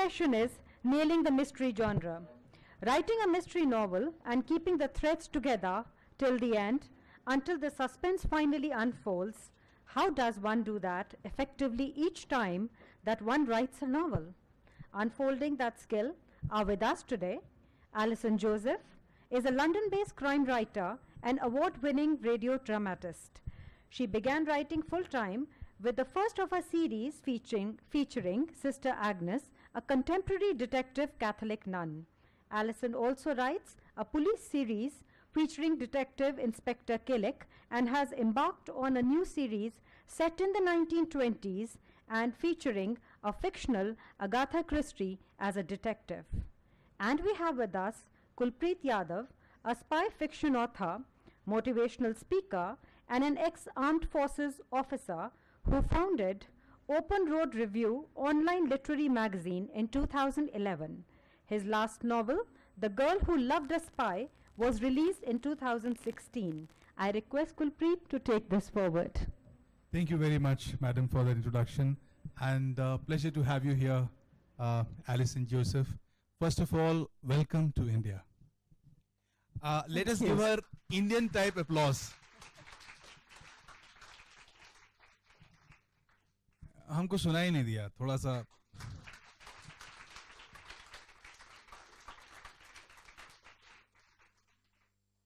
session is Nailing the Mystery Genre. Writing a mystery novel and keeping the threads together till the end, until the suspense finally unfolds. How does one do that effectively each time that one writes a novel? Unfolding that skill are with us today. Alison Joseph is a London-based crime writer and award-winning radio dramatist. She began writing full-time with the first of her series featuring Sister Agnes, a contemporary detective Catholic nun. Alison also writes a police series featuring Detective Inspector Killick and has embarked on a new series set in the 1920s and featuring a fictional Agatha Christie as a detective. And we have with us Kulpreet Yadav, a spy fiction author, motivational speaker, and an ex-armed forces officer who founded Open Road Review online literary magazine in 2011. His last novel, The Girl Who Loved a Spy, was released in 2016. I request Kulpreet to take this forward. Thank you very much, Madam, for that introduction. And pleasure to have you here, Alison Joseph. First of all, welcome to India. Let us give her Indian type applause. हमको सुना ही नहीं दिया थोड़ा सा.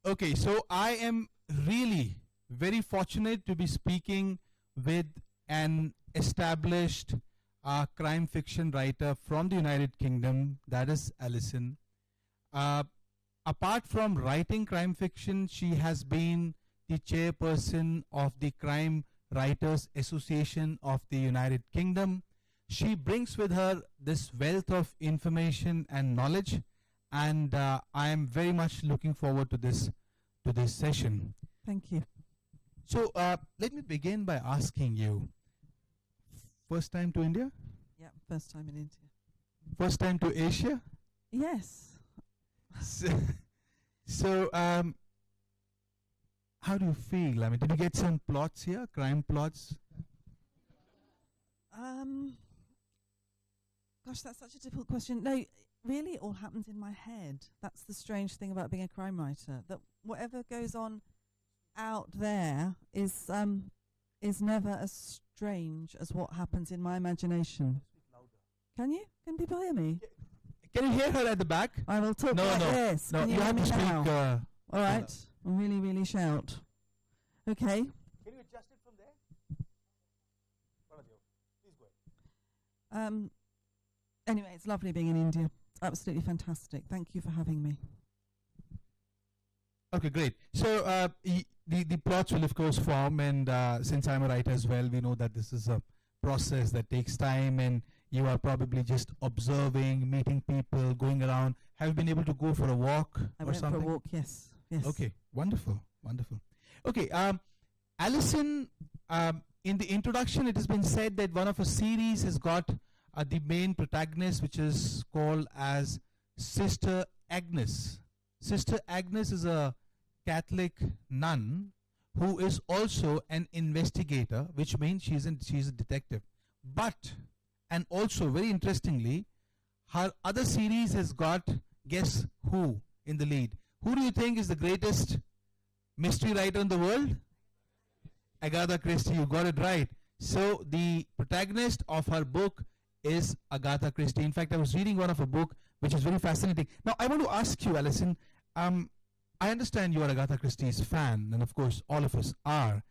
Okay, so I am really very fortunate to be speaking with an established crime fiction writer from the United Kingdom, that is Alison. Apart from writing crime fiction, she has been the chairperson of the Crime Writers Association of the United Kingdom. She brings with her this wealth of information and knowledge, and I am very much looking forward to this session. Thank you. So let me begin by asking you, first time to India? Yeah, first time in India. First time to Asia? Yes. So how do you feel? I mean, did you get some plots here, crime plots? Gosh, that's such a difficult question. No, really, it all happens in my head. That's the strange thing about being a crime writer, that whatever goes on out there is never as strange as what happens in my imagination. Can you? Can people hear me? Can you hear her at the back? I will talk like this. No, Can you hear have me to speak. now? All right. I'll really, really shout. Okay. Can you adjust it from there? Please go ahead. Anyway, it's lovely being in India. It's absolutely fantastic. Thank you for having me. Okay, great. So the plots will of course form, and since I'm a writer as well, we know that this is a process that takes time, and you are probably just observing, meeting people, going around. Have you been able to go for a walk or something? I went for a walk, yes. Yes. Okay, wonderful, wonderful. Okay, Alison, in the introduction it has been said that one of her series has got the main protagonist, which is called as Sister Agnes. Sister Agnes is a Catholic nun who is also an investigator, which means she's a detective. But, and also very interestingly, her other series has got, guess who in the lead? Who do you think is the greatest mystery writer in the world? Agatha Christie, you got it right. So the protagonist of her book is Agatha Christie. In fact, I was reading one of her book, which is very fascinating. Now, I want to ask you, Alison, I understand you are Agatha Christie's fan, and of course, all of us are.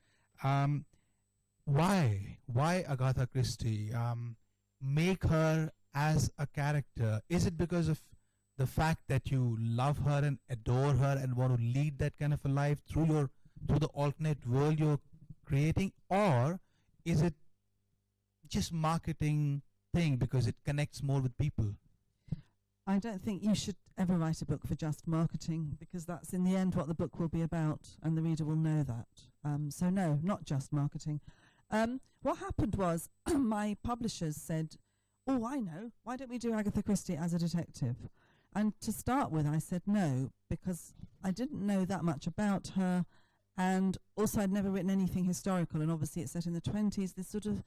Why Agatha Christie? Make her as a character? Is it because of the fact that you love her and adore her and want to lead that kind of a life through the alternate world you're creating, or is it just marketing thing because it connects more with people? I don't think you should ever write a book for just marketing, because that's in the end what the book will be about, and the reader will know that. So no, not just marketing. What happened was my publishers said, oh, I know, why don't we do Agatha Christie as a detective? And to start with, I said no, because I didn't know that much about her, and also I'd never written anything historical, and obviously it's set in the 20s, this sort of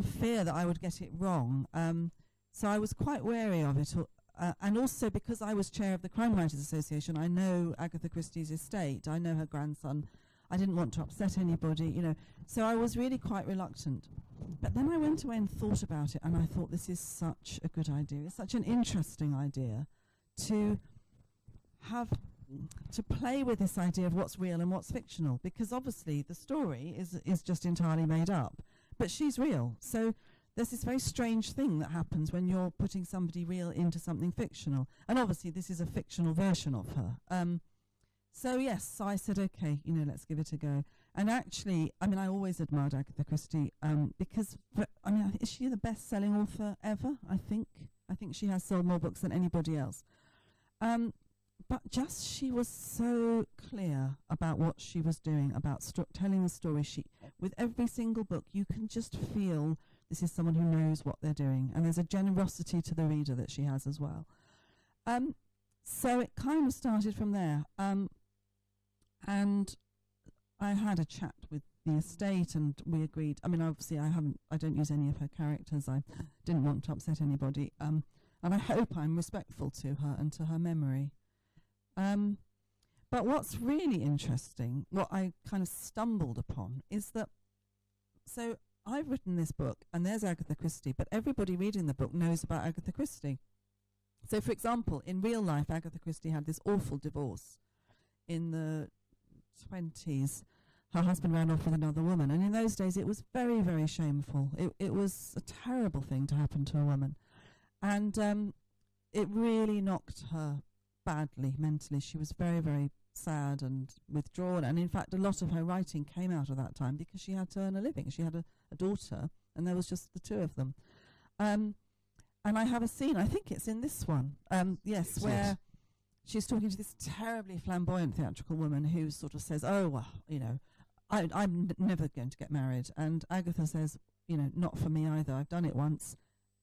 fear that I would get it wrong. So I was quite wary of it. And also because I was chair of the Crime Writers Association, I know Agatha Christie's estate. I know her grandson. I didn't want to upset anybody, you know. So I was really quite reluctant. But then I went away and thought about it, and I thought this is such a good idea. It's such an interesting idea to have to play with this idea of what's real and what's fictional, because obviously the story is just entirely made up, but she's real. So there's this very strange thing that happens when you're putting somebody real into something fictional, and obviously this is a fictional version of her. So yes, so I said, okay, you know, let's give it a go. And actually, I mean, I always admired Agatha Christie because, I mean, is she the best-selling author ever? I think she has sold more books than anybody else. But just she was so clear about what she was doing, about telling the story. With every single book, you can just feel this is someone who knows what they're doing, and there's a generosity to the reader that she has as well. So it kind of started from there. And I had a chat with the estate, and we agreed. I mean, obviously, I don't use any of her characters. I didn't want to upset anybody, and I hope I'm respectful to her and to her memory. But what's really interesting, what I kind of stumbled upon, is that, so I've written this book, and there's Agatha Christie, but everybody reading the book knows about Agatha Christie. So, for example, in real life, Agatha Christie had this awful divorce in the 20s. Her husband ran off with another woman, and in those days it was very, very shameful. It was a terrible thing to happen to a woman, and it really knocked her badly mentally. She was very, very sad and withdrawn, and in fact a lot of her writing came out of that time because she had to earn a living. She had a daughter, and there was just the two of them. And I have a scene, I think it's in this one, yes, where she's talking to this terribly flamboyant theatrical woman who sort of says, oh, well, you know, I'm never going to get married. And Agatha says, you know, not for me either. I've done it once.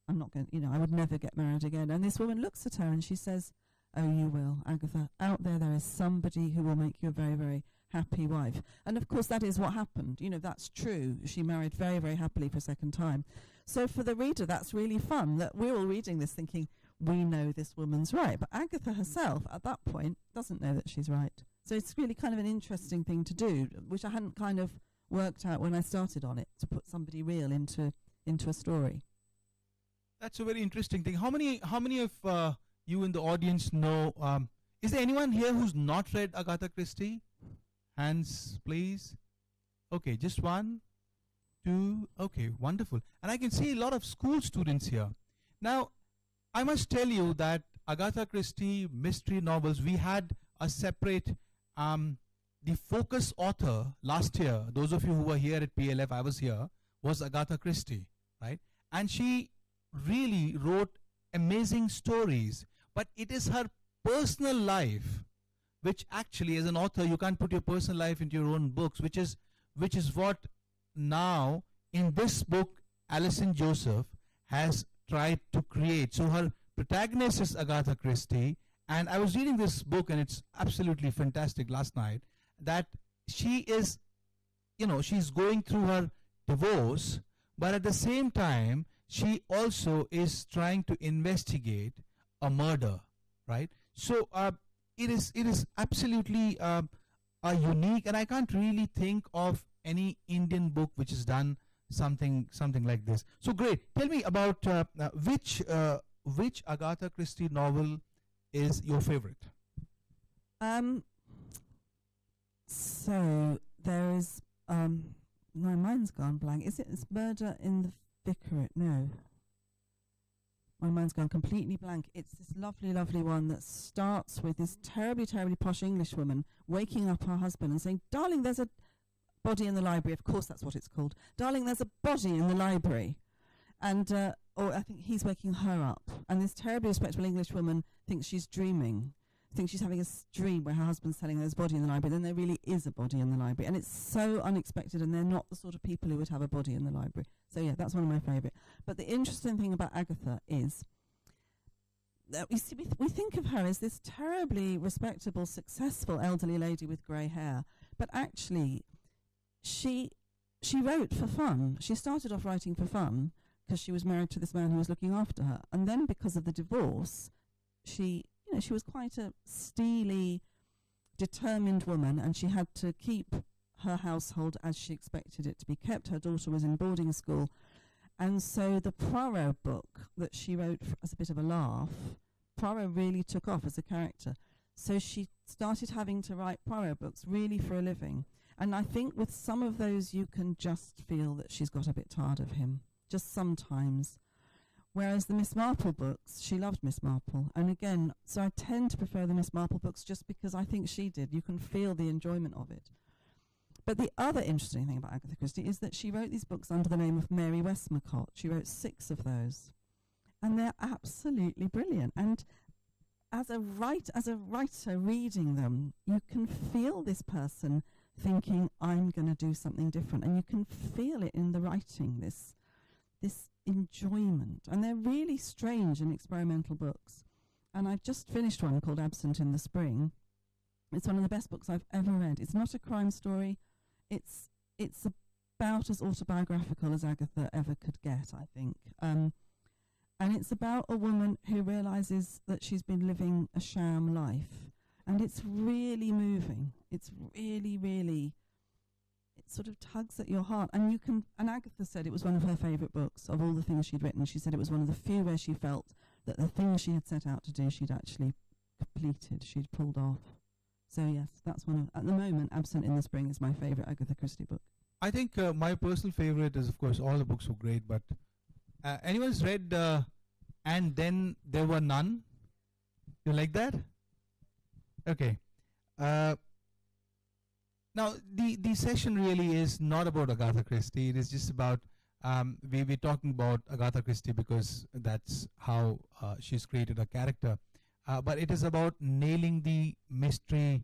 I'm not going, you know, I would never get married again. And this woman looks at her and she says, oh, you will, Agatha. Out there is somebody who will make you a very, very happy wife. And of course that is what happened. You know, that's true. She married very, very happily for a second time. So for the reader, that's really fun that we're all reading this thinking, we know this woman's right. But Agatha herself, at that point, doesn't know that she's right. So it's really kind of an interesting thing to do, which I hadn't kind of worked out when I started on it, to put somebody real into a story. That's a very interesting thing. How many of you in the audience know, is there anyone here who's not read Agatha Christie? Hands, please. Okay, just one, two. Okay, wonderful. And I can see a lot of school students here. Now, I must tell you that Agatha Christie mystery novels, we had a separate, the focus author last year, those of you who were here at PLF, I was here, was Agatha Christie, right? And she really wrote amazing stories, but it is her personal life, which actually as an author, you can't put your personal life into your own books, which is what now in this book, Alison Joseph has tried to create. So her protagonist is Agatha Christie, and I was reading this book, and it's absolutely fantastic last night, that she is, you know, she's going through her divorce, but at the same time, she also is trying to investigate a murder, right? So it is absolutely unique, and I can't really think of any Indian book which has done something like this. So great. Tell me about which Agatha Christie novel is your favorite? So there is my mind's gone blank. Is it this Murder in the Vicarage? No. My mind's gone completely blank. It's this lovely, lovely one that starts with this terribly, terribly posh English woman waking up her husband and saying, darling, there's a body in the library. Of course that's what it's called. Darling, there's a body in the library. And, or I think he's waking her up. And this terribly respectable English woman thinks she's dreaming, thinks she's having a dream where her husband's telling her there's a body in the library. Then there really is a body in the library. And it's so unexpected, and they're not the sort of people who would have a body in the library. So yeah, that's one of my favourite. But the interesting thing about Agatha is that we think of her as this terribly respectable, successful elderly lady with grey hair. But actually, she wrote for fun. She started off writing for fun, because she was married to this man who was looking after her. And then because of the divorce, she was quite a steely, determined woman, and she had to keep her household as she expected it to be kept. Her daughter was in boarding school. And so the Poirot book that she wrote as a bit of a laugh, Poirot really took off as a character. So she started having to write Poirot books really for a living. And I think with some of those you can just feel that she's got a bit tired of him, just sometimes. Whereas the Miss Marple books, she loved Miss Marple. And again, so I tend to prefer the Miss Marple books just because I think she did. You can feel the enjoyment of it. But the other interesting thing about Agatha Christie is that she wrote these books under the name of Mary Westmacott. She wrote 6 of those. And they're absolutely brilliant. And as a writer reading them, you can feel this person thinking, I'm going to do something different. And you can feel it in the writing, this enjoyment. And they're really strange and experimental books. And I've just finished one called Absent in the Spring. It's one of the best books I've ever read. It's not a crime story. It's about as autobiographical as Agatha ever could get, I think. And it's about a woman who realizes that she's been living a sham life. And it's really moving. It's really, really, it sort of tugs at your heart. And Agatha said it was one of her favourite books of all the things she'd written. She said it was one of the few where she felt that the things she had set out to do, she'd actually completed, she'd pulled off. So yes, that's one of, at the moment, Absent in the Spring is my favourite Agatha Christie book. I think my personal favourite is, of course, all the books were great, but anyone's read And Then There Were None? You like that? Okay. Now, the session really is not about Agatha Christie. It is just about, we're talking about Agatha Christie because that's how she's created a character. But it is about nailing the mystery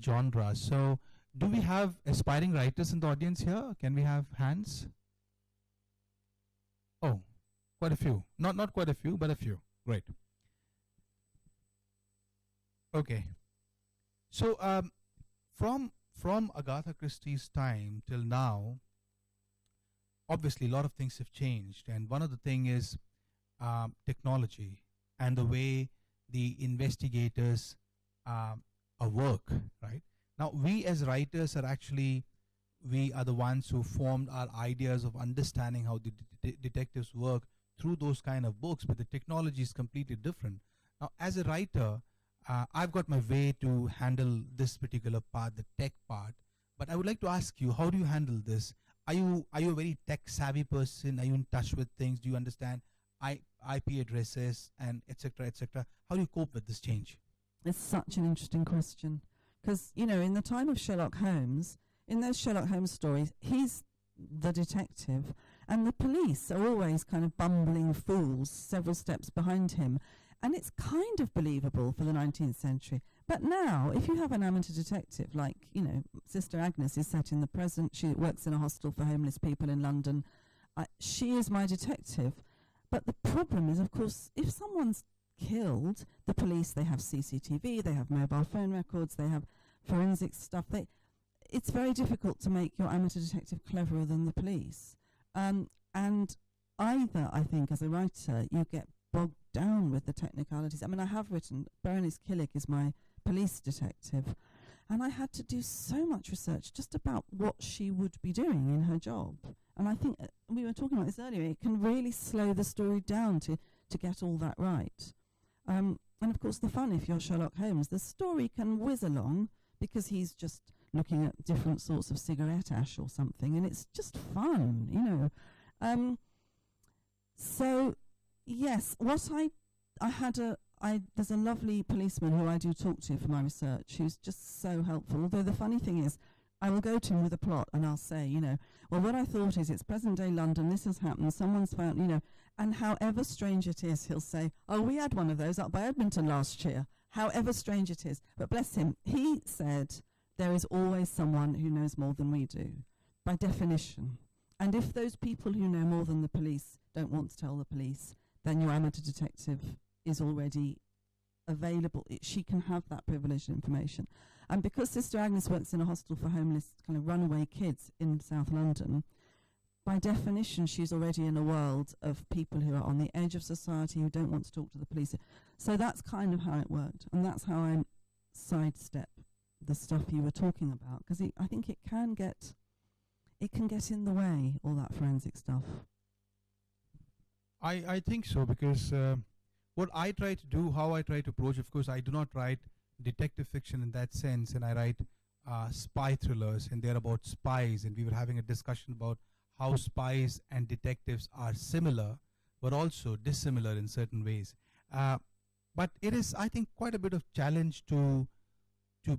genre. So, do we have aspiring writers in the audience here? Can we have hands? Oh, quite a few. Not quite a few, but a few. Great. Okay. So, from Agatha Christie's time till now, obviously a lot of things have changed, and one of the thing is technology and the way the investigators work, right? Now, we as writers are actually, we are the ones who formed our ideas of understanding how the detectives work through those kind of books, but the technology is completely different. Now, as a writer, I've got my way to handle this particular part, the tech part, but I would like to ask you, how do you handle this? Are you a very tech savvy person? Are you in touch with things? Do you understand IP addresses and etc., etc.? How do you cope with this change? It's such an interesting question. Because, you know, in the time of Sherlock Holmes, in those Sherlock Holmes stories, he's the detective, and the police are always kind of bumbling fools several steps behind him. And it's kind of believable for the 19th century. But now, if you have an amateur detective, like, you know, Sister Agnes is set in the present, she works in a hostel for homeless people in London, she is my detective. But the problem is, of course, if someone's killed, the police, they have CCTV, they have mobile phone records, they have forensic stuff. It's very difficult to make your amateur detective cleverer than the police. And either, I think, as a writer, you get bogged down with the technicalities. I mean, I have written, Berenice Killick is my police detective, and I had to do so much research just about what she would be doing in her job. And I think, we were talking about this earlier, it can really slow the story down to get all that right. And of course, the fun, if you're Sherlock Holmes, the story can whiz along because he's just looking at different sorts of cigarette ash or something, and it's just fun, you know. So, yes, what there's a lovely policeman who I do talk to for my research who's just so helpful. Although the funny thing is, I will go to him with a plot and I'll say, you know, well, what I thought is it's present day London, this has happened, someone's found, you know, and however strange it is, he'll say, oh, we had one of those up by Edmonton last year, however strange it is. But bless him, he said there is always someone who knows more than we do, by definition. And if those people who know more than the police don't want to tell the police, then your amateur detective is already available. She can have that privileged information. And because Sister Agnes works in a hostel for homeless kind of runaway kids in South London, by definition, she's already in a world of people who are on the edge of society, who don't want to talk to the police. So that's kind of how it worked, and that's how I sidestep the stuff you were talking about, because I think it can get in the way, all that forensic stuff. I think so, because what I try to do, how I try to approach, of course, I do not write detective fiction in that sense, and I write spy thrillers, and they're about spies, and we were having a discussion about how spies and detectives are similar, but also dissimilar in certain ways. But it is, I think, quite a bit of challenge to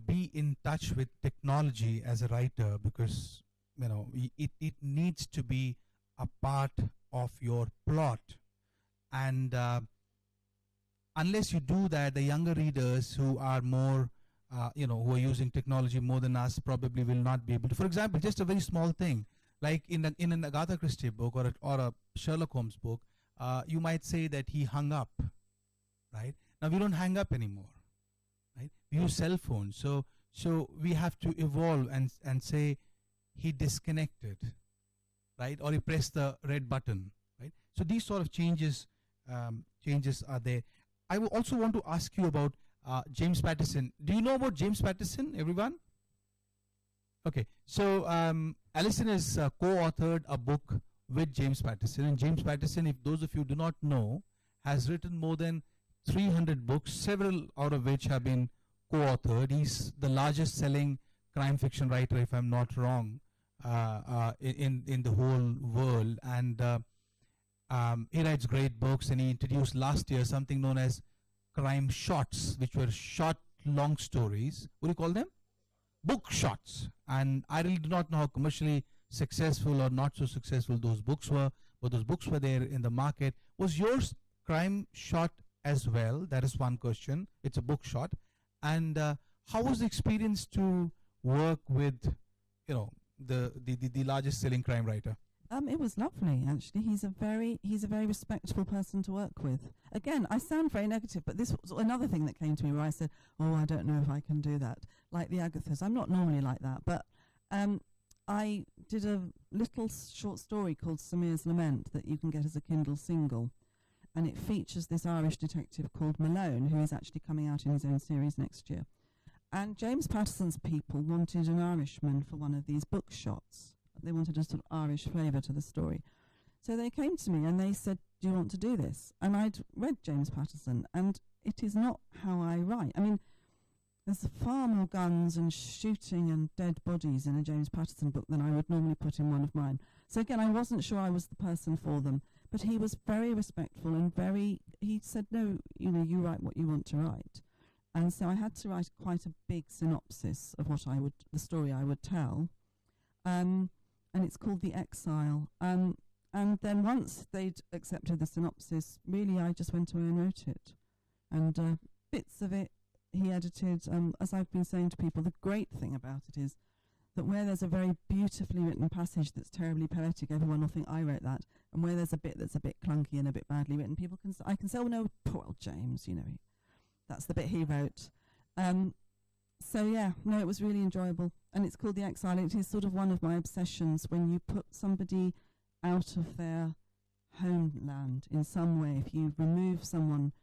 be in touch with technology as a writer, because it needs to be a part of your plot, and unless you do that, the younger readers who are more who are using technology more than us probably will not be able to. For example, just a very small thing, like in an Agatha Christie book or a Sherlock Holmes book, you might say that he hung up, right? Now we don't hang up anymore, right? We use cell phones, so we have to evolve and say he disconnected, right? Or he pressed the red button, right? So these sort of changes are there. I also want to ask you about James Patterson. Do you know about James Patterson, everyone? Okay, so Alison has co-authored a book with James Patterson, and James Patterson, if those of you do not know, has written more than 300 books, several out of which have been co-authored. He's the largest selling crime fiction writer, if I'm not wrong, in the whole world, and he writes great books, and he introduced last year something known as crime shots, which were short long stories. What do you call them? Book shots. And I really do not know how commercially successful or not so successful those books were, but those books were there in the market. Was yours crime shot as well? That is one question. It's a book shot. And how was the experience to work with the largest selling crime writer? It was lovely, actually. He's a very respectable person to work with. Again, I sound very negative, but this was another thing that came to me where I said, "Oh, I don't know if I can do that." Like the Agathas, I'm not normally like that, but I did a little short story called Samir's Lament that you can get as a Kindle single, and it features this Irish detective called Malone, who is actually coming out in his own series next year. And James Patterson's people wanted an Irishman for one of these book shots. They wanted a sort of Irish flavour to the story. So they came to me and they said, "Do you want to do this?" And I'd read James Patterson, and it is not how I write. I mean, there's far more guns and shooting and dead bodies in a James Patterson book than I would normally put in one of mine. So again, I wasn't sure I was the person for them, but he was very respectful and he said, "No, you write what you want to write." And so I had to write quite a big synopsis of the story I would tell. And it's called The Exile. And then once they'd accepted the synopsis, really I just went away and wrote it. And bits of it he edited. As I've been saying to people, the great thing about it is that where there's a very beautifully written passage that's terribly poetic, everyone will think I wrote that. And where there's a bit that's a bit clunky and a bit badly written, I can say, "Oh no, poor old James, that's the bit he wrote." So yeah, no, it was really enjoyable. And it's called The Exile. It is sort of one of my obsessions when you put somebody out of their homeland in some way. If you remove someone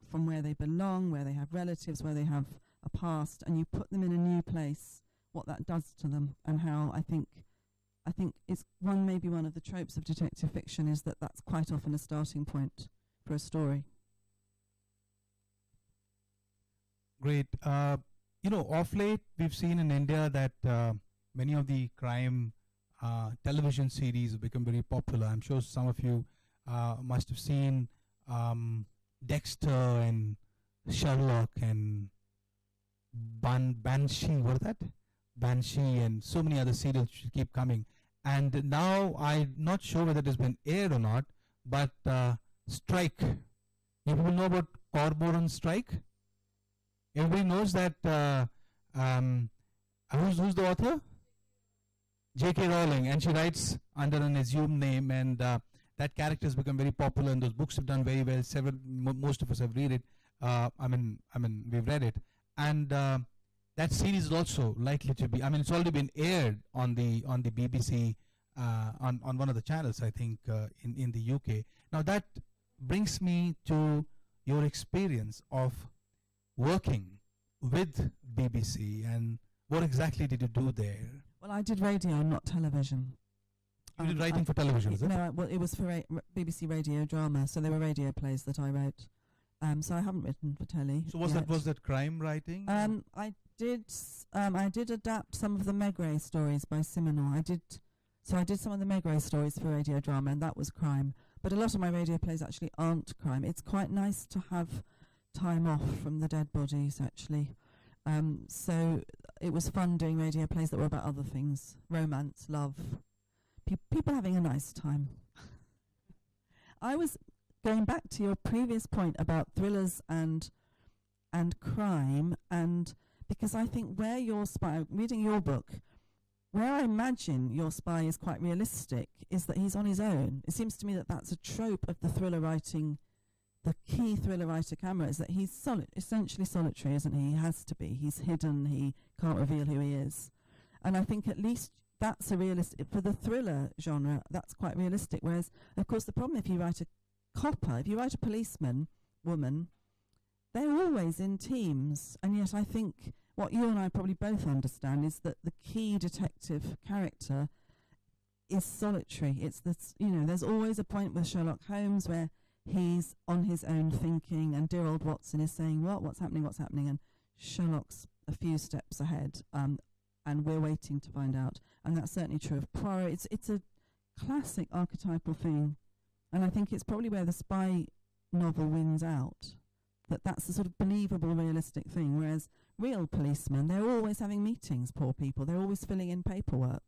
from where they belong, where they have relatives, where they have a past, and you put them in a new place, what that does to them, and how I think it's maybe one of the tropes of detective fiction is that that's quite often a starting point for a story. Great. Off late, we've seen in India that many of the crime television series have become very popular. I'm sure some of you must have seen Dexter and Sherlock and Banshee, what is that? Banshee and so many other serials keep coming. And now I'm not sure whether it has been aired or not, but Strike. You people know about Cormoran Strike? Everybody knows that who's the author? J.K. Rowling, and she writes under an assumed name, and that character has become very popular, and those books have done very well. Most of us have read it. We've read it, and that series is also likely to be. It's already been aired on the BBC on one of the channels, I think, in the UK. Now that brings me to your experience of working with BBC, and what exactly did you do there? Well, I did radio, not television. You did writing for television, is it? No, well, it was for BBC radio drama, so there were radio plays that I wrote. So I haven't written for telly. So was that crime writing? I did adapt some of the Meg Ray stories by Simonor. I did some of the Meg Ray stories for radio drama, and that was crime. But a lot of my radio plays actually aren't crime. It's quite nice to have time off from the dead bodies, actually. So it was fun doing radio plays that were about other things: romance, love, people having a nice time. I was going back to your previous point about thrillers and crime, and because I think where your spy, reading your book, where I imagine your spy is quite realistic, is that he's on his own. It seems to me that that's a trope of the thriller writing. The key thriller writer camera is that he's essentially solitary, isn't he? He has to be. He's hidden. He can't reveal who he is. And I think at least that's a realistic, for the thriller genre, that's quite realistic. Whereas, of course, the problem if you write a copper, if you write a policeman, woman, they're always in teams. And yet I think what you and I probably both understand is that the key detective character is solitary. It's this, there's always a point with Sherlock Holmes where he's on his own thinking, and dear old Watson is saying, what's happening, and Sherlock's a few steps ahead, and we're waiting to find out. And that's certainly true of Poirot. It's a classic archetypal thing, and I think it's probably where the spy novel wins out, that's the sort of believable, realistic thing, whereas real policemen, they're always having meetings, poor people, they're always filling in paperwork,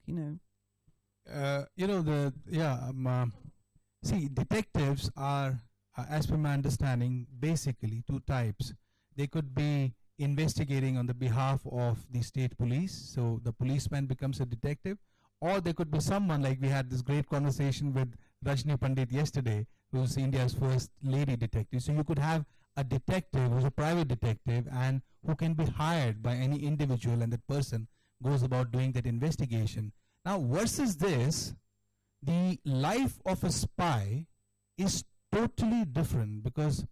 See, detectives are, as per my understanding, basically two types. They could be investigating on the behalf of the state police, so the policeman becomes a detective, or there could be someone like we had this great conversation with Rajni Pandit yesterday, who's India's first lady detective. So you could have a detective who's a private detective and who can be hired by any individual, and that person goes about doing that investigation. Now, versus this, the life of a spy is totally different, because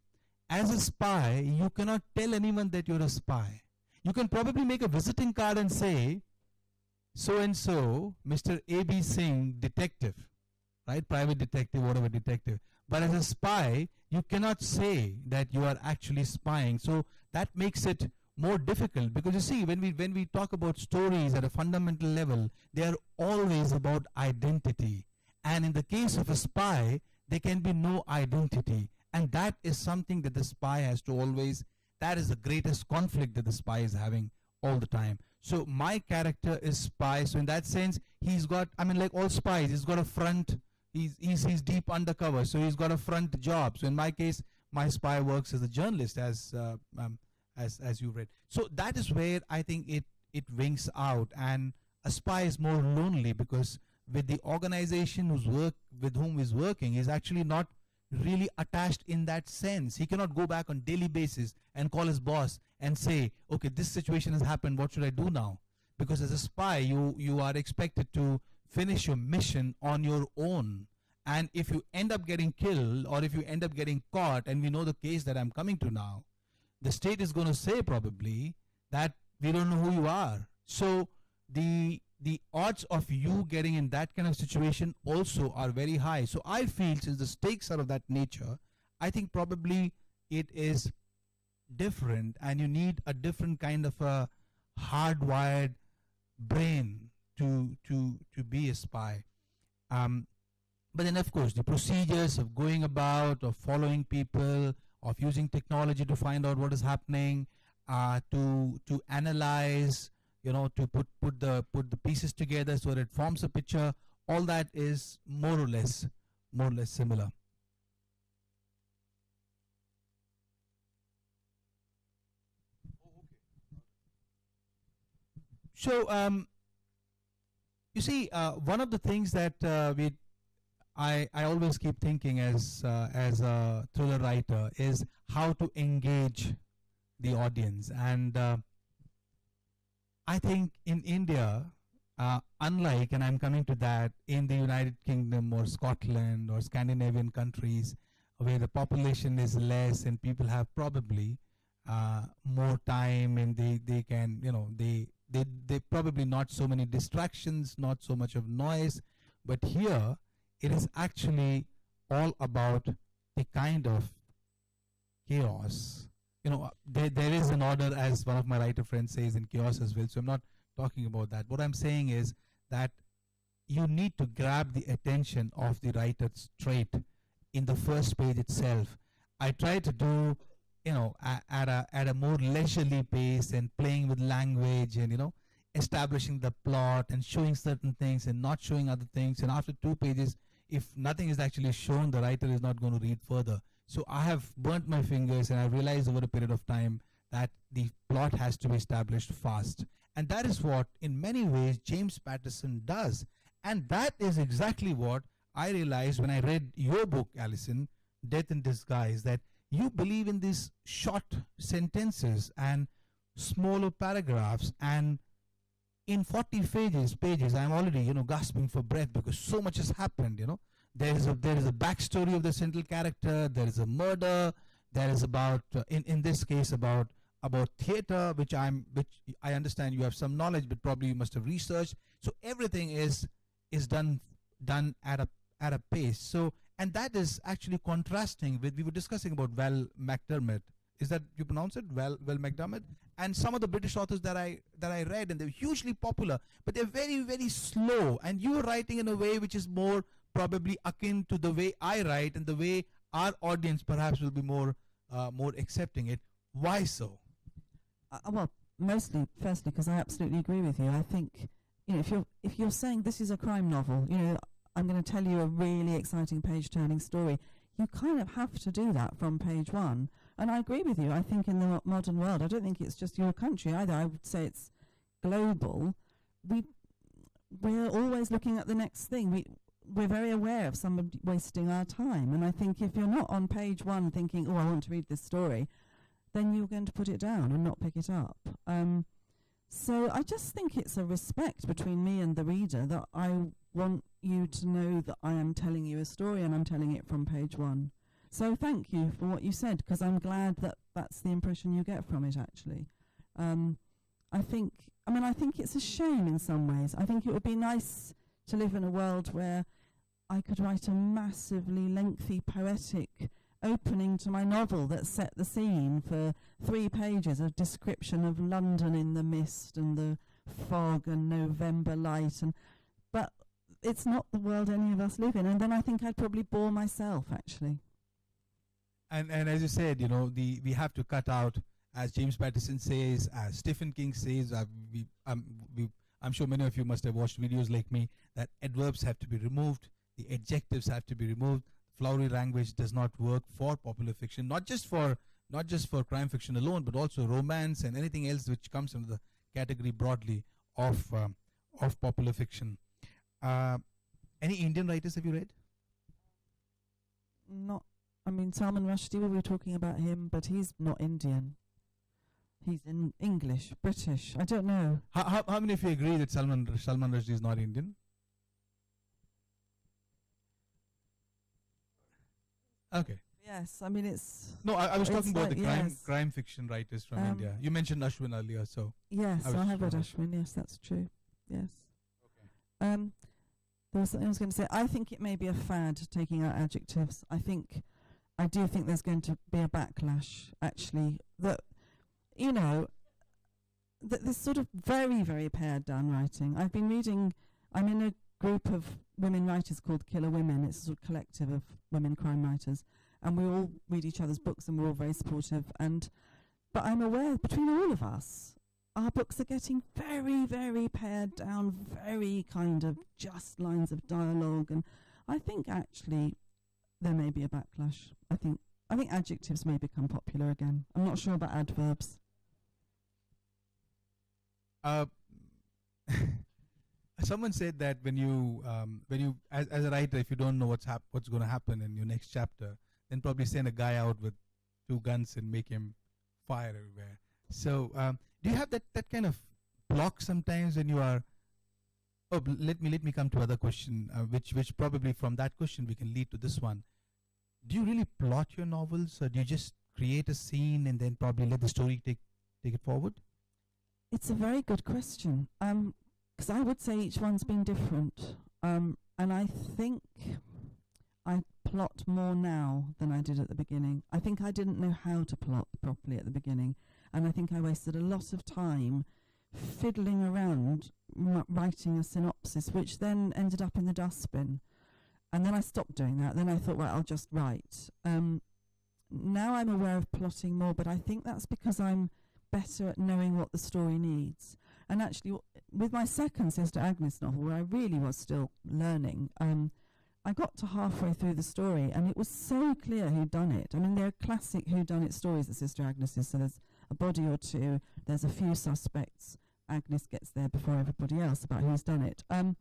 as a spy, you cannot tell anyone that you're a spy. You can probably make a visiting card and say, so-and-so, Mr. A.B. Singh, detective, right? Private detective, whatever detective. But as a spy, you cannot say that you are actually spying. So that makes it more difficult, because you see, when we talk about stories at a fundamental level, they are always about identity. And in the case of a spy, there can be no identity. And that is something that the spy has to always, that is the greatest conflict that the spy is having all the time. So my character is spy. So in that sense, he's got, like all spies, he's got a front, he's deep undercover. So he's got a front job. So in my case, my spy works as a journalist, as you read. So that is where I think it wings out. And a spy is more lonely, because with the organization with whom he's working, is actually not really attached in that sense. He cannot go back on daily basis and call his boss and say, okay, this situation has happened, what should I do now? Because as a spy, you are expected to finish your mission on your own. And if you end up getting killed, or if you end up getting caught, and we know the case that I'm coming to now, the state is going to say probably that we don't know who you are. So the odds of you getting in that kind of situation also are very high. So I feel, since the stakes are of that nature, I think probably it is different, and you need a different kind of a hardwired brain to be a spy. But then, of course, the procedures of going about, of following people, of using technology to find out what is happening, to analyze, to put the pieces together so that it forms a picture, all that is more or less similar. So you see, one of the things that I always keep thinking as a thriller writer is how to engage the audience. And I think in India, unlike, and I'm coming to that, in the United Kingdom or Scotland or Scandinavian countries where the population is less and people have probably more time, and they can, they probably not so many distractions, not so much of noise. But here it is actually all about the kind of chaos. There is an order, as one of my writer friends says, in chaos as well. So I'm not talking about that. What I'm saying is that you need to grab the attention of the writer straight in the first page itself. I try to do, at a more leisurely pace, and playing with language, and establishing the plot and showing certain things and not showing other things. And after 2 pages, if nothing is actually shown, the writer is not going to read further. So I have burnt my fingers, and I realized over a period of time that the plot has to be established fast. And that is what, in many ways, James Patterson does. And that is exactly what I realized when I read your book, Alison, Death in Disguise, that you believe in these short sentences and smaller paragraphs. And in 40 pages, I'm already, gasping for breath because so much has happened, There is a backstory of the central character. There is a murder. There is about, in this case, about theater, which I understand you have some knowledge, but probably you must have researched. So everything is done at a pace. So, and that is actually contrasting with, we were discussing about Val McDermott. Is that you pronounce it? Val McDermott? And some of the British authors that I read, and they're hugely popular, but they're very, very slow. And you're writing in a way which is more probably akin to the way I write, and the way our audience perhaps will be more accepting it. Why so? Well, mostly, firstly, because I absolutely agree with you. I think, if you're saying this is a crime novel, I'm going to tell you a really exciting page-turning story, you kind of have to do that from page one. And I agree with you. I think in the modern world, I don't think it's just your country either. I would say it's global. We're always looking at the next thing. We're very aware of somebody wasting our time. And I think if you're not on page one thinking, I want to read this story, then you're going to put it down and not pick it up. So I just think it's a respect between me and the reader that I want you to know that I am telling you a story and I'm telling it from page one. So thank you for what you said, because I'm glad that that's the impression you get from it, actually. I think it's a shame in some ways. I think it would be nice to live in a world where I could write a massively lengthy, poetic opening to my novel that set the scene for 3 pages, a description of London in the mist and the fog and November light. But it's not the world any of us live in. And then I think I'd probably bore myself, actually. And as you said, we have to cut out, as James Patterson says, as Stephen King says, I'm sure many of you must have watched videos like me, that adverbs have to be removed, the adjectives have to be removed. Flowery language does not work for popular fiction, not just for crime fiction alone, but also romance and anything else which comes under the category broadly of popular fiction. Any Indian writers have you read? Salman Rushdie, we were talking about him, but he's not Indian. He's in English, British. I don't know. How many of you agree that Salman Rushdie is not Indian? Okay. Yes, it's... No, I was talking about the yes. crime fiction writers from India. You mentioned Ashwin earlier, so... Yes, I have read Ashwin, yes, that's true. Yes. Okay. There was something I was going to say. I think it may be a fad, taking out adjectives. I do think there's going to be a backlash, actually, that, this sort of very, very pared down writing. I've been reading, I'm in a group of women writers called Killer Women. It's a sort of collective of women crime writers, and we all read each other's books and we're all very supportive. But I'm aware, between all of us, our books are getting very, very pared down, very kind of just lines of dialogue, and I think actually there may be a backlash. I think adjectives may become popular again. I'm not sure about adverbs. Someone said that when you as a writer, if you don't know what's going to happen in your next chapter, then probably send a guy out with 2 guns and make him fire everywhere. So do you have that kind of block sometimes when you are let me come to other question, which probably from that question we can lead to this one. Do you really plot your novels, or do you just create a scene and then probably let the story take it forward? It's a very good question, because I would say each one's been different, and I think I plot more now than I did at the beginning. I think I didn't know how to plot properly at the beginning, and I think I wasted a lot of time fiddling around writing a synopsis, which then ended up in the dustbin. And then I stopped doing that. Then I thought, right, I'll just write. Now I'm aware of plotting more, but I think that's because I'm better at knowing what the story needs. And actually, with my second Sister Agnes novel, where I really was still learning, I got to halfway through the story, and it was so clear who'd done it. I mean, they're classic whodunit stories, the Sister Agnes's, so there's a body or two, there's a few suspects. Agnes gets there before everybody else about who's done it. And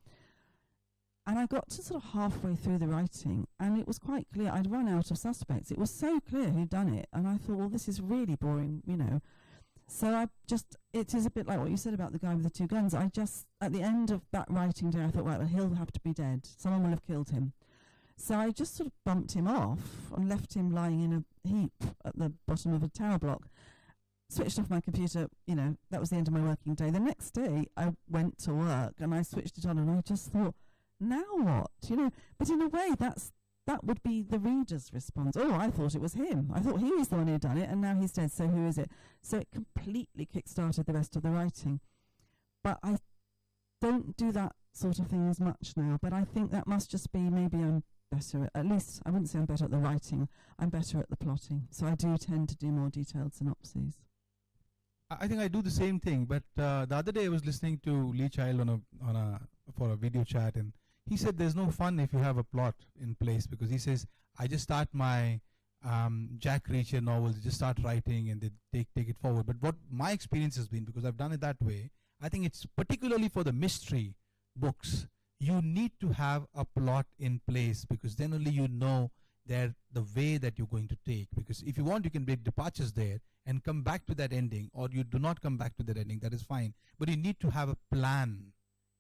I got to sort of halfway through the writing, and it was quite clear I'd run out of suspects. It was so clear who'd done it, and I thought, well, this is really boring, you know. So it is a bit like what you said about the guy with the two guns. At the end of that writing day, I thought, right, well, he'll have to be dead. Someone will have killed him. So I just sort of bumped him off and left him lying in a heap at the bottom of a tower block. Switched off my computer, you know, that was the end of my working day. The next day, I went to work and I switched it on, and I just thought, now what? You know, but in a way, that would be the reader's response. Oh, I thought it was him. I thought he was the one who'd done it, and now he's dead, so who is it? So it completely kick-started the rest of the writing. But I don't do that sort of thing as much now, but I think that must just be maybe I'm better at least, I wouldn't say I'm better at the writing, I'm better at the plotting. So I do tend to do more detailed synopses. I think I do the same thing, but the other day I was listening to Lee Child for a video chat, and he said there's no fun if you have a plot in place, because he says I just start my Jack Reacher novels, just start writing and they take it forward. But what my experience has been, because I've done it that way, I think it's particularly for the mystery books, you need to have a plot in place, because then only you know the way that you're going to take. Because if you want, you can make departures there and come back to that ending, or you do not come back to that ending, that is fine. But you need to have a plan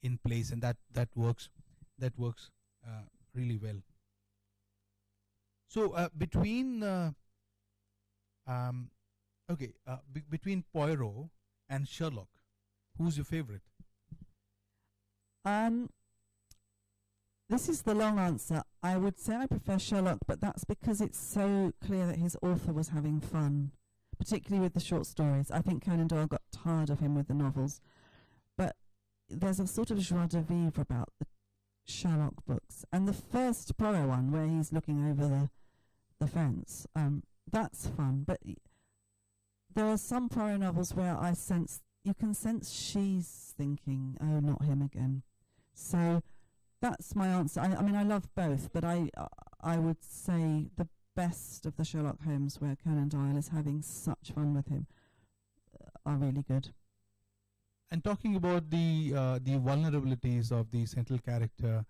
in place, and that works really well. So between between Poirot and Sherlock, who's your favorite? This is the long answer. I would say I prefer Sherlock, but that's because it's so clear that his author was having fun, particularly with the short stories. I think Conan Doyle got tired of him with the novels. But there's a sort of joie de vivre about the Sherlock books. And the first Poirot one, where he's looking over the fence, that's fun. But there are some Poirot novels where you can sense she's thinking, oh, not him again. So that's my answer. I mean, I love both, but I would say the best of the Sherlock Holmes, where Conan Doyle is having such fun with him, are really good. And talking about the vulnerabilities of the central character,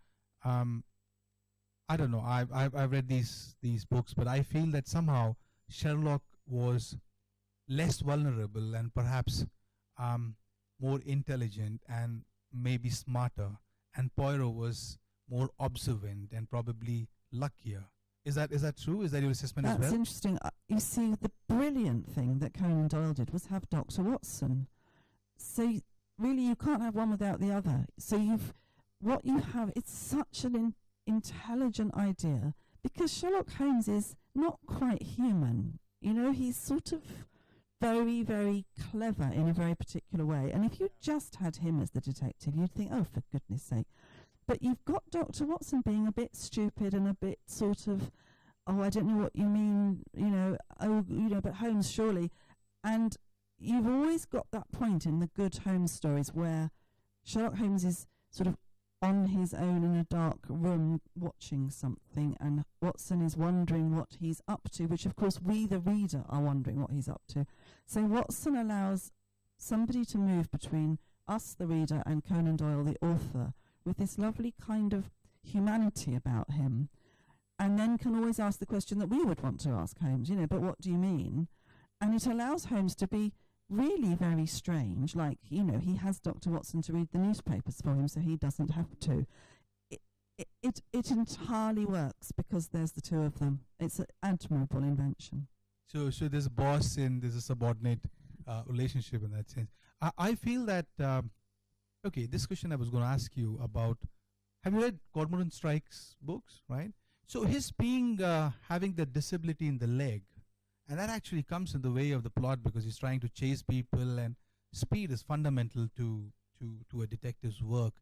I don't know. I've read these books, but I feel that somehow Sherlock was less vulnerable and perhaps more intelligent and maybe smarter, and Poirot was more observant and probably luckier. Is that true? Is that your assessment as well? That's interesting. You see, the brilliant thing that Conan Doyle did was have Dr. Watson. So really, you can't have one without the other. So what you have, it's such an intelligent idea, because Sherlock Holmes is not quite human. You know, he's sort of very, very clever in a very particular way. And if you just had him as the detective, you'd think, oh, for goodness sake. But you've got Dr. Watson being a bit stupid and a bit sort of, oh, I don't know what you mean, but Holmes, surely. And you've always got that point in the good Holmes stories where Sherlock Holmes is sort of on his own in a dark room watching something, and Watson is wondering what he's up to, which of course we, the reader, are wondering what he's up to. So Watson allows somebody to move between us, the reader, and Conan Doyle, the author, with this lovely kind of humanity about him, and then can always ask the question that we would want to ask Holmes, but what do you mean? And it allows Holmes to be really very strange. Like, you know, he has Dr. Watson to read the newspapers for him, so he doesn't have to. It entirely works because there's the two of them. It's an admirable invention. So there's a boss and there's a subordinate relationship in that sense. I feel that, okay, this question I was going to ask you about, have you read Cormoran Strike's books, right? So his being, having the disability in the leg, and that actually comes in the way of the plot because he's trying to chase people, and speed is fundamental to a detective's work.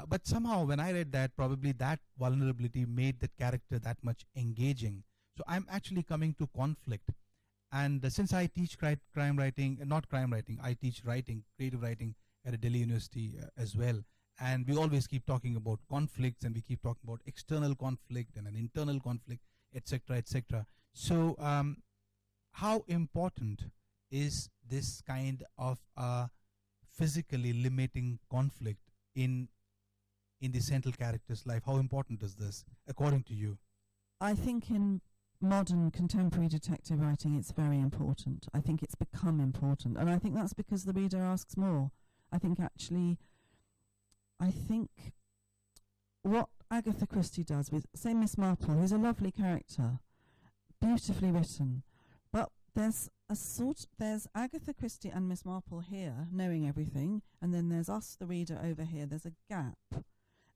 But somehow when I read that, probably that vulnerability made the character that much engaging. So I'm actually coming to conflict. And since I teach crime writing, not crime writing, I teach writing, creative writing at a Delhi University as well. And we always keep talking about conflicts, and we keep talking about external conflict and an internal conflict, etc., etc. So how important is this kind of physically limiting conflict in the central character's life? How important is this, according to you? I think in modern contemporary detective writing it's very important. I think it's become important, and I think that's because the reader asks more. I think what Agatha Christie does with, say, Miss Marple, who's a lovely character, beautifully written, but there's Agatha Christie and Miss Marple here knowing everything, and then there's us, the reader, over here. There's a gap.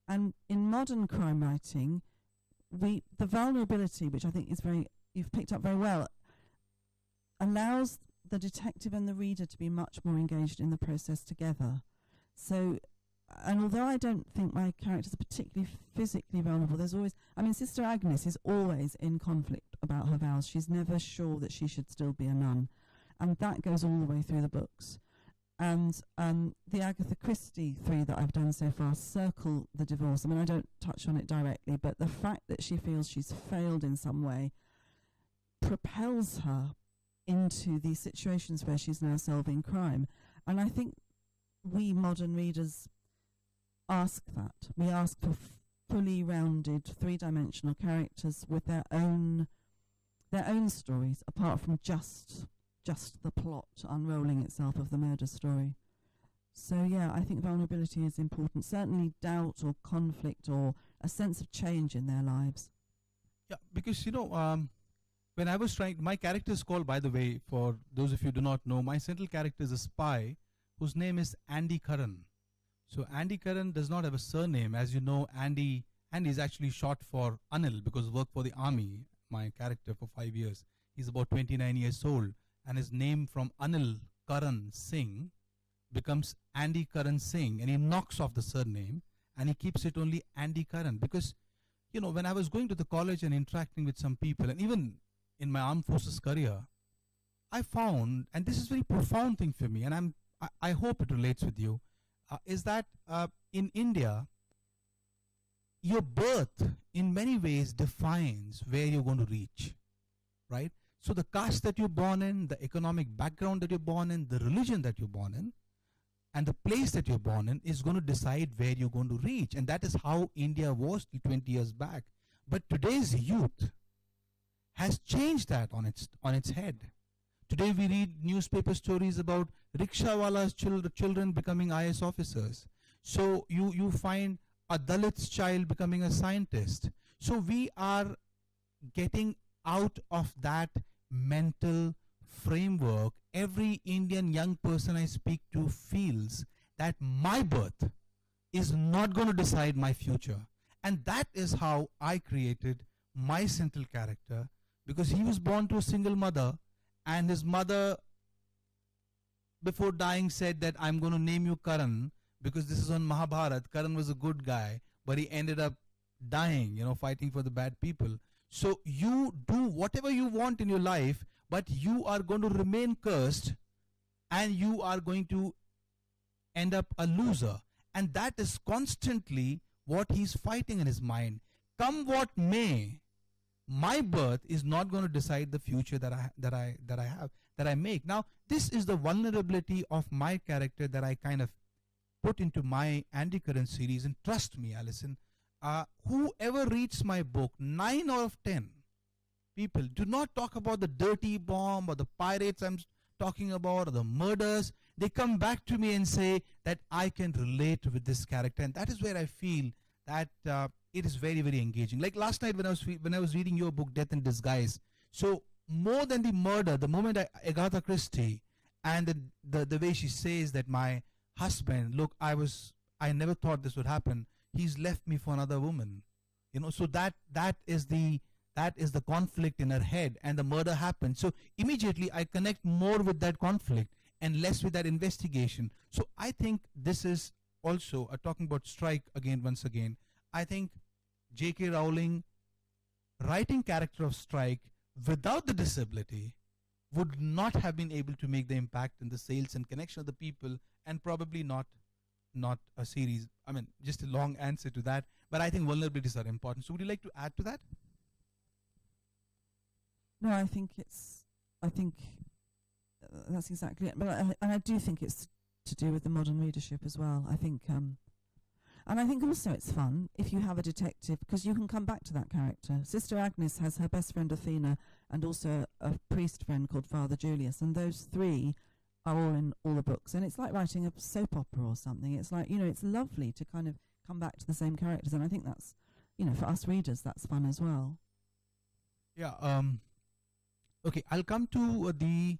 And in modern crime writing, the vulnerability, which I think is you've picked up very well, allows the detective and the reader to be much more engaged in the process together. So, and although I don't think my characters are particularly physically vulnerable, there's always, I mean, Sister Agnes is always in conflict about her vows. She's never sure that she should still be a nun. And that goes all the way through the books. And the Agatha Christie 3 that I've done so far circle the divorce. I mean, I don't touch on it directly, but the fact that she feels she's failed in some way propels her into these situations where she's now solving crime. And I think we modern readers ask that. We ask for fully rounded, three-dimensional characters with their own stories, apart from just the plot unrolling itself of the murder story. So yeah, I think vulnerability is important. Certainly doubt or conflict or a sense of change in their lives. Yeah, because when I was trying, my character is called, by the way, for those of you who do not know, my central character is a spy whose name is Andy Curran. So Andy Curran does not have a surname. As you know, Andy is actually short for Anil because worked for the army, my character, for 5 years. He's about 29 years old. And his name from Anil Karan Singh becomes Andy Karan Singh, and he knocks off the surname and he keeps it only Andy Karan. Because, when I was going to the college and interacting with some people, and even in my armed forces career, I found, and this is a very profound thing for me, and I hope it relates with you, is that in India, your birth in many ways defines where you're going to reach, right? So the caste that you're born in, the economic background that you're born in, the religion that you're born in, and the place that you're born in is going to decide where you're going to reach. And that is how India was till 20 years back. But today's youth has changed that on its head. Today we read newspaper stories about rickshawala's children becoming IS officers. So you find a Dalit's child becoming a scientist. So we are getting out of that mental framework. Every Indian young person I speak to feels that my birth is not going to decide my future. And that is how I created my central character, because he was born to a single mother, and his mother, before dying, said that I'm going to name you Karan because this is on Mahabharata. Karan was a good guy, but he ended up dying, fighting for the bad people. So you do whatever you want in your life, but you are going to remain cursed and you are going to end up a loser. And that is constantly what he's fighting in his mind. Come what may, my birth is not going to decide the future that I make. Now, this is the vulnerability of my character that I kind of put into my Andy Curran series. And trust me, Alison, whoever reads my book, 9 out of 10 people do not talk about the dirty bomb or the pirates I'm talking about, or the murders, they come back to me and say that I can relate with this character, and that is where I feel that it is very, very engaging. Like last night when I was reading your book, Death in Disguise. So more than the murder, the moment Agatha Christie, and the way she says that my husband, look, I never thought this would happen. He's left me for another woman. So that is the conflict in her head, and the murder happened. So immediately I connect more with that conflict and less with that investigation. So I think this is also talking about Strike again, once again. I think J.K. Rowling writing character of Strike without the disability would not have been able to make the impact in the sales and connection of the people, and probably not a series. I mean, just a long answer to that, but I think vulnerabilities are important. So would you like to add to that? No, I think that's exactly it. But I do think it's to do with the modern readership as well. I think, and I think also it's fun if you have a detective, because you can come back to that character. Sister Agnes has her best friend Athena and also a priest friend called Father Julius, and those three are all in all the books. And it's like writing a soap opera or something. It's like, it's lovely to kind of come back to the same characters, and I think that's, for us readers, that's fun as well. Yeah. Okay, I'll come to the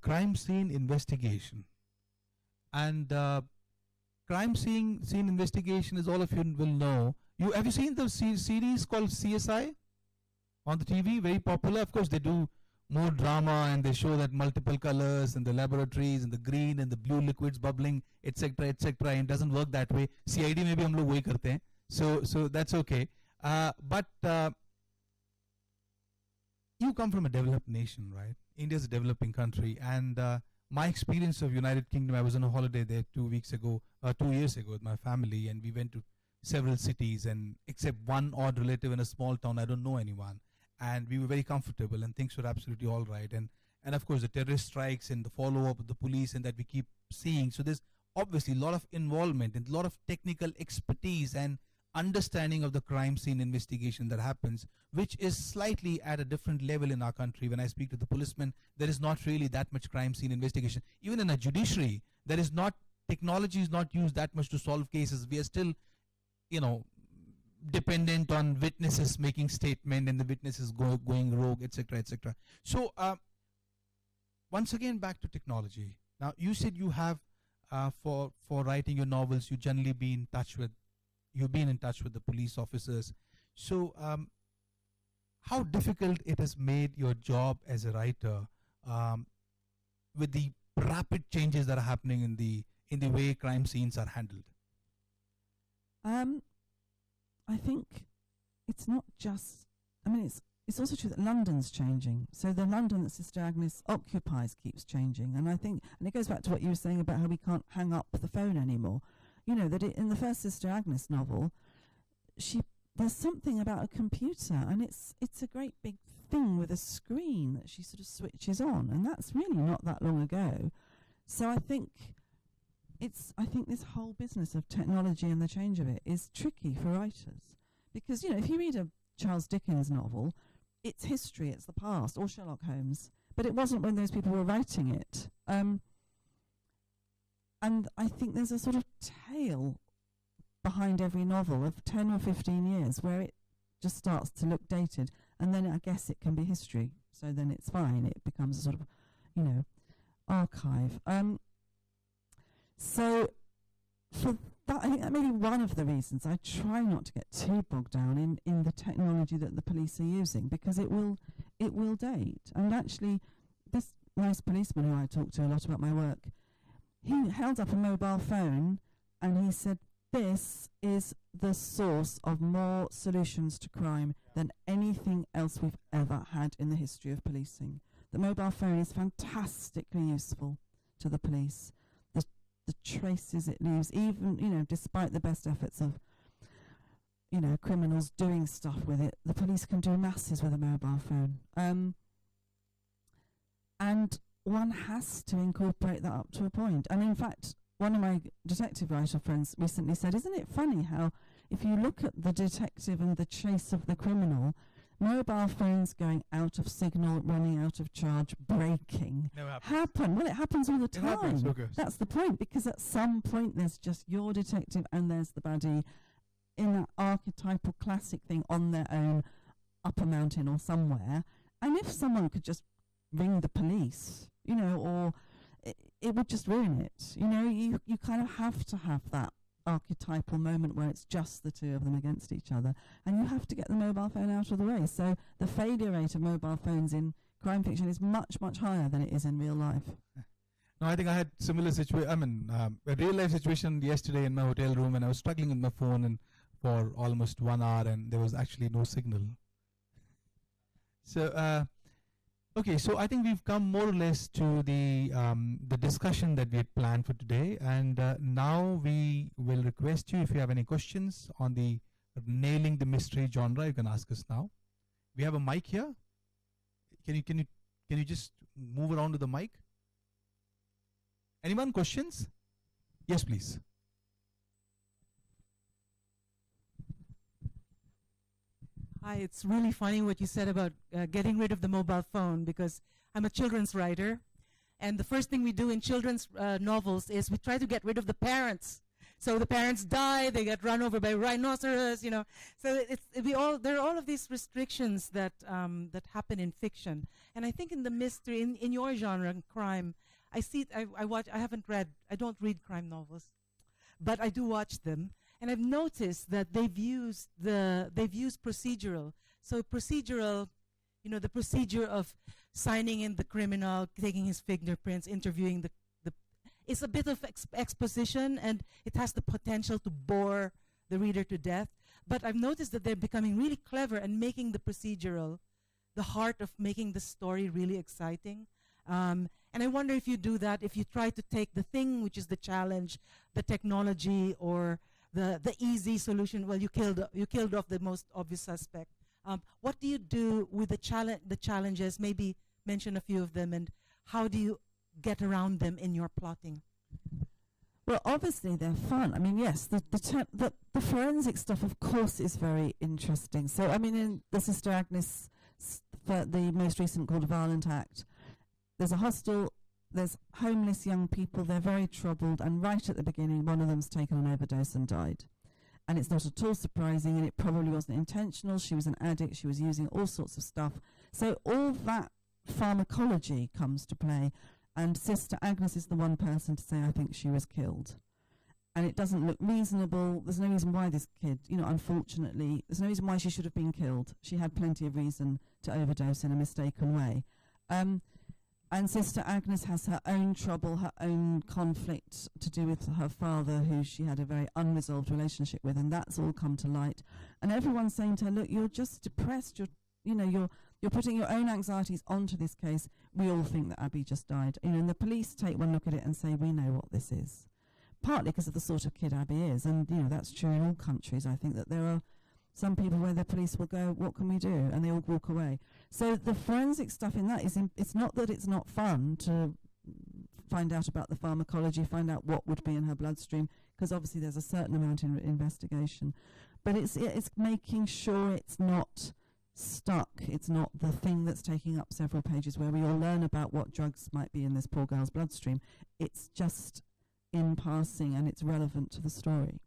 crime scene investigation. And crime scene investigation, as all of you will know. Have you seen the series called CSI on the TV? Very popular. Of course, they do more drama, and they show that multiple colors and the laboratories and the green and the blue liquids bubbling, etc., etc. And it doesn't work that way. CID maybe hum log wahi karte hain. So that's okay. But you come from a developed nation, right? India is a developing country, and my experience of United Kingdom, I was on a holiday there 2 years ago with my family, and we went to several cities, and except one odd relative in a small town, I don't know anyone, and we were very comfortable, and things were absolutely all right. And of course the terrorist strikes and the follow-up of the police, and that we keep seeing. So there's obviously a lot of involvement and a lot of technical expertise and understanding of the crime scene investigation that happens, which is slightly at a different level in our country. When I speak to the policemen, there is not really that much crime scene investigation. Even in a judiciary, technology is not used that much to solve cases. We are still, dependent on witnesses making statement and the witnesses going rogue, etc., etc. So once again, back to technology. Now, you said you have, for writing your novels, you've been in touch with the police officers. So how difficult it has made your job as a writer with the rapid changes that are happening in the way crime scenes are handled? I think it's not just, it's also true that London's changing. So the London that Sister Agnes occupies keeps changing. And I think, and it goes back to what you were saying about how we can't hang up the phone anymore. That in the first Sister Agnes novel, there's something about a computer, and it's a great big thing with a screen that she sort of switches on, and that's really not that long ago. So I think this whole business of technology and the change of it is tricky for writers, because if you read a Charles Dickens novel, it's history, it's the past, or Sherlock Holmes, but it wasn't when those people were writing it. And I think there's a sort of tale behind every novel of 10 or 15 years where it just starts to look dated, and then I guess it can be history, so then it's fine. It becomes a sort of, archive. So for that, I think that may be one of the reasons I try not to get too bogged down in the technology that the police are using, because it will date. And actually, this nice policeman who I talked to a lot about my work, he held up a mobile phone and he said, "This is the source of more solutions to crime than anything else we've ever had in the history of policing. The mobile phone is fantastically useful to the police. The traces it leaves, even, despite the best efforts of, criminals doing stuff with it, the police can do masses with a mobile phone. And one has to incorporate that up to a point. And in fact, one of my detective writer friends recently said, isn't it funny how if you look at the detective and the chase of the criminal, mobile phones going out of signal, running out of charge, breaking. Never happens. Well, it happens all the It happens, time. okay. That's the point, because at some point there's just your detective and there's the baddie in that archetypal classic thing on their own, up a mountain or somewhere. And if someone could just ring the police, or it would just ruin it. You kind of have to have that archetypal moment where it's just the two of them against each other, and you have to get the mobile phone out of the way. So the failure rate of mobile phones in crime fiction is much, much higher than it is in real life. No, I think I had similar situation. A real life situation yesterday in my hotel room, and I was struggling with my phone and for almost 1 hour, and there was actually no signal. So, okay, so I think we've come more or less to the discussion that we had planned for today, and now we will request you, if you have any questions on the nailing the mystery genre, you can ask us now. We have a mic here. Can you just move around to the mic? Anyone questions? Yes, please. Hi, it's really funny what you said about getting rid of the mobile phone, because I'm a children's writer, and the first thing we do in children's novels is we try to get rid of the parents. So the parents die, they get run over by rhinoceros, So there are all of these restrictions that that happen in fiction, and I think in the mystery, in your genre, in crime, I see it. I don't read crime novels, but I do watch them. And I've noticed that they've used procedural. So procedural, the procedure of signing in the criminal, taking his fingerprints, interviewing it's a bit of exposition, and it has the potential to bore the reader to death. But I've noticed that they're becoming really clever and making the procedural the heart of making the story really exciting. And I wonder if you do that, if you try to take the thing which is the challenge, the technology, or the easy solution. Well, you killed off the most obvious suspect. What do you do with the challenges? Maybe mention a few of them, and how do you get around them in your plotting? Well, obviously they're fun. I mean, yes, the forensic stuff, of course, is very interesting. So, I mean, in the Sister Agnes, the most recent called A Violent Act, there's a hostel, there's homeless young people, they're very troubled, and right at the beginning, one of them's taken an overdose and died. And it's not at all surprising, and it probably wasn't intentional. She was an addict, she was using all sorts of stuff. So all that pharmacology comes to play, and Sister Agnes is the one person to say, I think she was killed. And it doesn't look reasonable. There's no reason why this kid, unfortunately, there's no reason why she should have been killed. She had plenty of reason to overdose in a mistaken way. And Sister Agnes has her own trouble, her own conflict to do with her father, who she had a very unresolved relationship with, and that's all come to light. And everyone's saying to her, look, you're just depressed, you're putting your own anxieties onto this case. We all think that Abby just died. And the police take one look at it and say, we know what this is. Partly because of the sort of kid Abby is, and that's true in all countries. I think that there are some people where the police will go, what can we do? And they all walk away. So the forensic stuff in that it's not that it's not fun to find out about the pharmacology, find out what would be in her bloodstream, because obviously there's a certain amount in investigation. But it's making sure it's not stuck. It's not the thing that's taking up several pages where we all learn about what drugs might be in this poor girl's bloodstream. It's just in passing, and it's relevant to the story.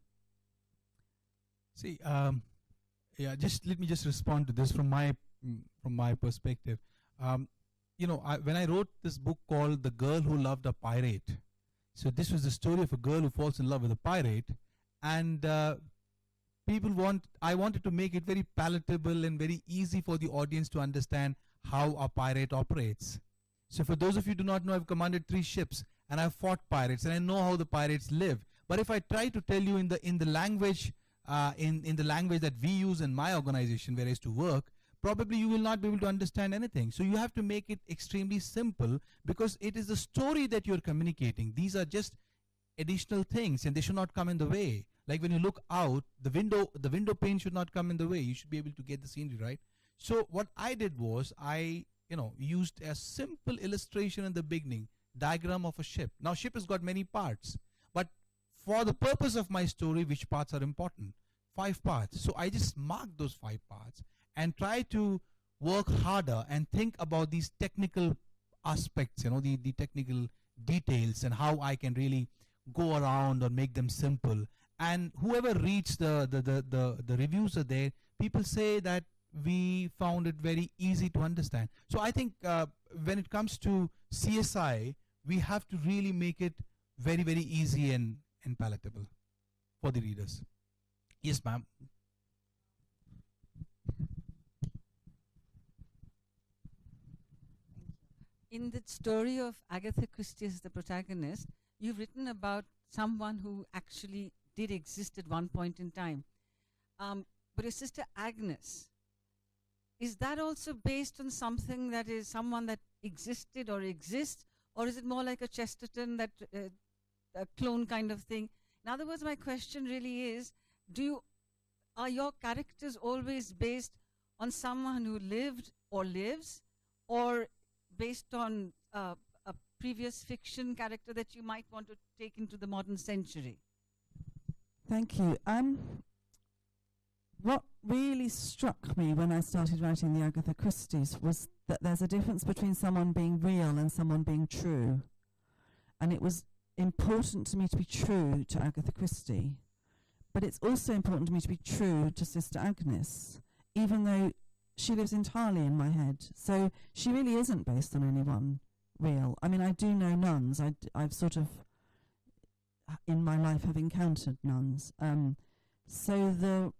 See, let me just respond to this from my perspective. When I wrote this book called The Girl Who Loved a Pirate, so this was the story of a girl who falls in love with a pirate, and I wanted to make it very palatable and very easy for the audience to understand how a pirate operates. So for those of you who do not know, I've commanded 3 ships, and I've fought pirates, and I know how the pirates live. But if I try to tell you in the language that we use in my organization where I used to work, probably you will not be able to understand anything. So you have to make it extremely simple, because it is the story that you're communicating. These are just additional things, and they should not come in the way. Like when you look out, the window pane should not come in the way. You should be able to get the scenery right. So what I did was I used a simple illustration in the beginning, diagram of a ship. Now ship has got many parts, but for the purpose of my story, which parts are important? 5 parts. So I just marked those 5 parts, and try to work harder and think about these technical aspects, the technical details and how I can really go around or make them simple. And whoever reads the reviews are there, people say that we found it very easy to understand. So I think when it comes to CSI, we have to really make it very, very easy and palatable for the readers. Yes, ma'am. In the story of Agatha Christie as the protagonist, you've written about someone who actually did exist at one point in time. But your sister Agnes, is that also based on something that is someone that existed or exists, or is it more like a Chesterton, that a clone kind of thing? In other words, my question really is, are your characters always based on someone who lived or lives, or based on a previous fiction character that you might want to take into the modern century? Thank you. What really struck me when I started writing the Agatha Christie's was that there's a difference between someone being real and someone being true. And it was important to me to be true to Agatha Christie, but it's also important to me to be true to Sister Agnes, even though she lives entirely in my head. So she really isn't based on anyone real. I mean, I do know nuns. I've sort of, in my life, have encountered nuns. So the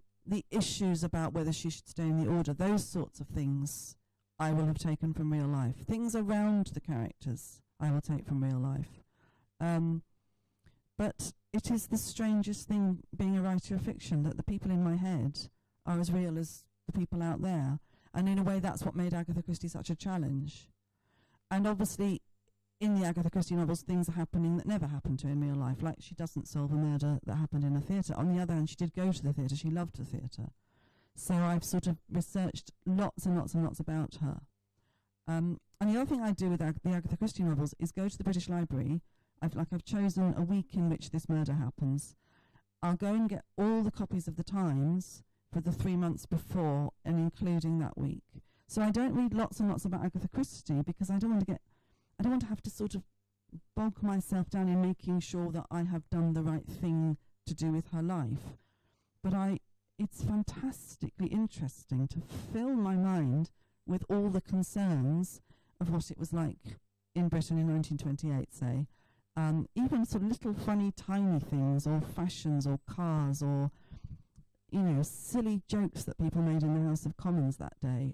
issues about whether she should stay in the order, those sorts of things, I will have taken from real life. Things around the characters, I will take from real life. But it is the strangest thing, being a writer of fiction, that the people in my head are as real as the people out there. And in a way, that's what made Agatha Christie such a challenge. And obviously, in the Agatha Christie novels, things are happening that never happened to her in real life. Like, she doesn't solve a murder that happened in a theatre. On the other hand, she did go to the theatre. She loved the theatre. So I've sort of researched lots and lots and lots about her. And the other thing I do with the Agatha Christie novels is go to the British Library. I've chosen a week in which this murder happens. I'll go and get all the copies of the Times for the 3 months before and including that week. So I don't read lots and lots about Agatha Christie because I don't want to have to sort of bog myself down in making sure that I have done the right thing to do with her life. But it's fantastically interesting to fill my mind with all the concerns of what it was like in Britain in 1928, say. Even sort of little funny tiny things, or fashions, or cars, or silly jokes that people made in the House of Commons that day.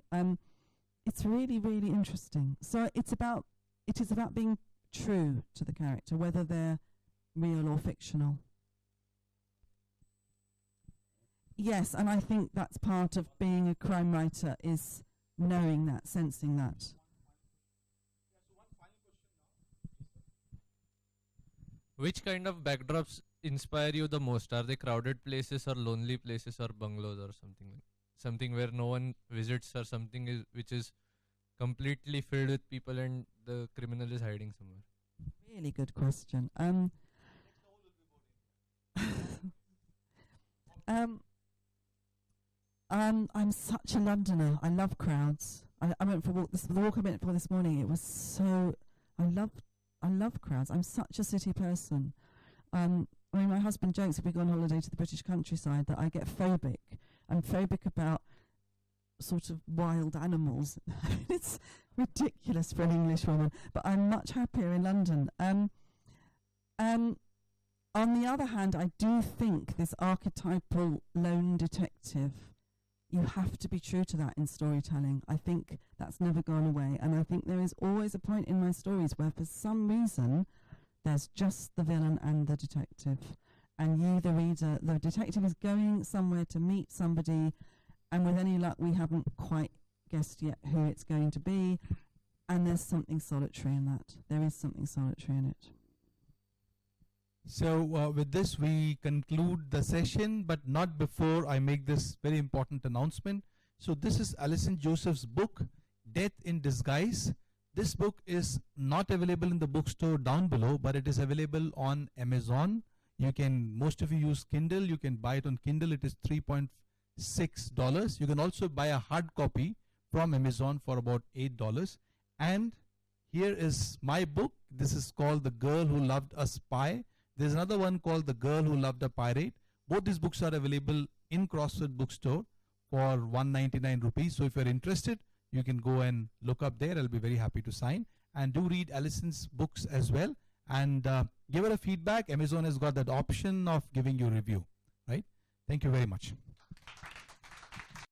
It's really, really interesting. So it is about being true to the character, whether they're real or fictional. Yes, and I think that's part of being a crime writer, is knowing that, sensing that. Which kind of backdrops inspire you the most? Are they crowded places or lonely places or bungalows or something where no one visits, or something which is completely filled with people and the criminal is hiding somewhere? Really good question. I'm such a Londoner. I love crowds. I went for a walk. The walk I went for this morning, it was so. I love crowds. I'm such a city person. I mean, my husband jokes if we go on holiday to the British countryside that I get phobic. I'm phobic about sort of wild animals. It's ridiculous for an English woman, but I'm much happier in London. On the other hand, I do think this archetypal lone detective, you have to be true to that in storytelling. I think that's never gone away. And I think there is always a point in my stories where for some reason there's just the villain and the detective. And you, the reader, the detective is going somewhere to meet somebody, and with any luck we haven't quite guessed yet who it's going to be. And there's something solitary in that. There is something solitary in it. So with this, we conclude the session, but not before I make this very important announcement. So this is Alison Joseph's book, Death in Disguise. This book is not available in the bookstore down below, but it is available on Amazon. Most of you use Kindle. You can buy it on Kindle. It is 3.5 $6. You can also buy a hard copy from Amazon for about $8. And here is my book. This is called The Girl Who Loved a Spy. There's another one called The Girl Who Loved a Pirate. Both these books are available in CrossFit Bookstore for 199 rupees. So if you're interested, you can go and look up there. I'll be very happy to sign. And do read Alison's books as well. And give her a feedback. Amazon has got that option of giving you a review, right? Thank you very much.